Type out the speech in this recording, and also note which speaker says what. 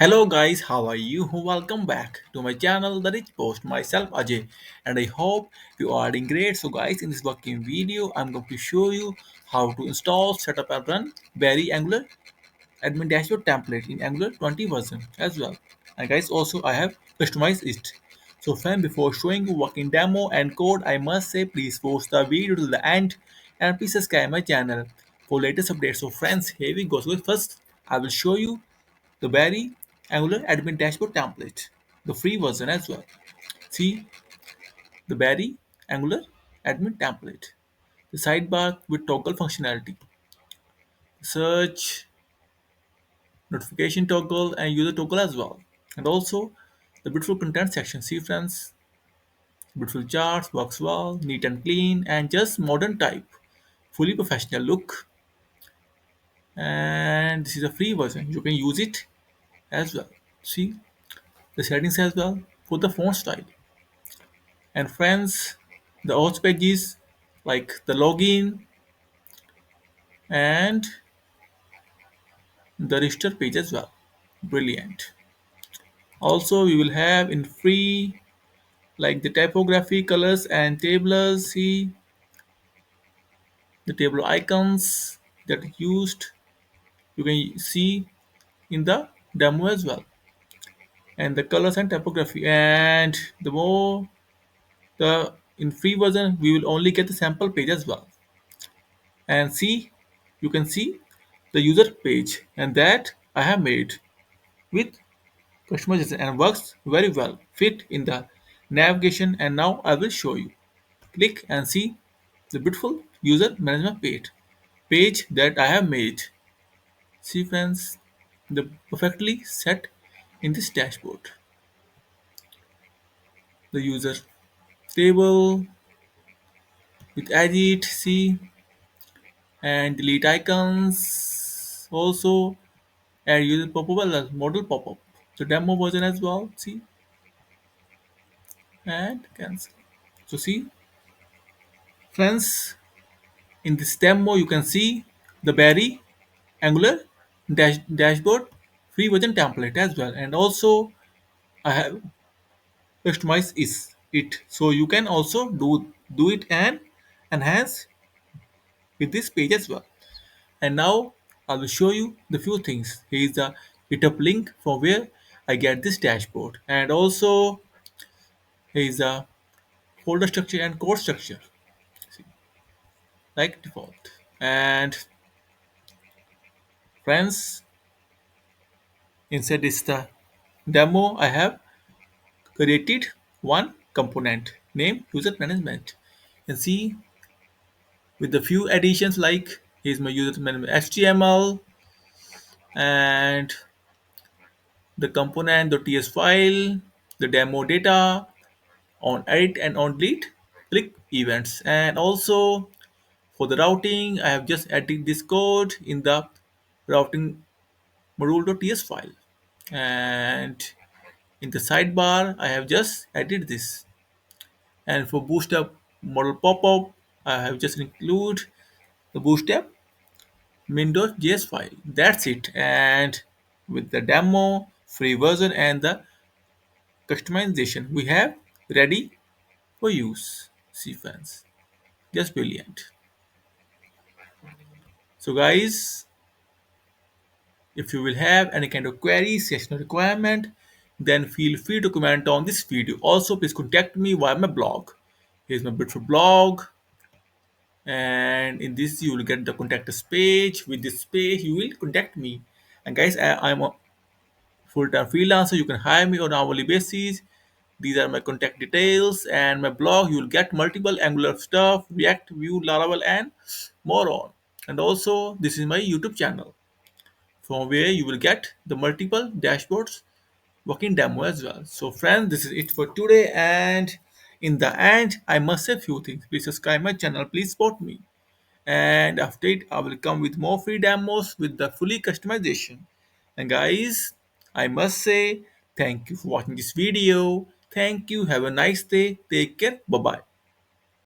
Speaker 1: Hello guys, how are you? Welcome back to my channel, Therichpost. Myself Ajay, and I hope you are doing great. So guys, in this working video, I'm going to show you how to install, set up and run very Angular admin dashboard template in Angular 20 version as well. And guys, also I have customized it. So friend, before showing you working demo and code, I must say please watch the video till the end and please subscribe my channel for latest updates. So friends, here we go. So first, I will show you the very Angular admin dashboard template, the free version as well. See the very Angular admin template, the sidebar with toggle functionality, search, notification toggle, and user toggle as well. And also the beautiful content section. See friends, beautiful charts, works well, neat and clean, and just modern type, fully professional look. And this is a free version. You can use it as well. See the settings as well for the font style. And friends, the auth pages like the login and the register page as well. Brilliant. Also, we will have in free like the typography, colors, and tablers. See the table icons that are used. You can see in the demo as well, and the colors and typography. And the more the in free version, we will only get the sample page as well. And see, you can see the user page, and that I have made with customization and works very well fit in the navigation. And now I will show you. Click and see the beautiful user management page that I have made. See friends, the perfectly set in this dashboard. The user table with edit, see, and delete icons. Also add user pop-up as model pop-up. So demo version as well, see, and cancel. So see friends, in this demo you can see the very Angular dashboard free version template as well, and also I have customized is it, so you can also do it and enhance with this page as well. And now I will show you the few things. Here is the GitHub link from where I get this dashboard, and also here is the folder structure and code structure, see, like default. And friends, inside this the demo I have created one component named user management, and see with the few additions like here's my user management HTML and the component.ts file, the demo data on edit and on delete click events. And also for the routing, I have just added this code in the routing module.ts file. And in the sidebar, I have just added this. And for Bootstrap model pop-up, I have just include the Bootstrap min.js file. That's it. And with the demo, free version, and the customization, we have ready for use. See fans, just brilliant. So guys, if you will have any kind of query, session requirement, then feel free to comment on this video. Also, please contact me via my blog. Here's my beautiful blog, and in this you will get the contact us page. With this page, you will contact me. And guys, I'm a full-time freelancer. You can hire me on hourly basis. These are my contact details and my blog. You will get multiple Angular stuff, React, Vue, Laravel, and more on. And also, this is my YouTube channel from where you will get the multiple dashboards working demo as well. So, friends, this is it for today. And in the end, I must say a few things. Please subscribe my channel. Please support me. And after it, I will come with more free demos with the fully customization. And guys, I must say thank you for watching this video. Thank you. Have a nice day. Take care. Bye bye.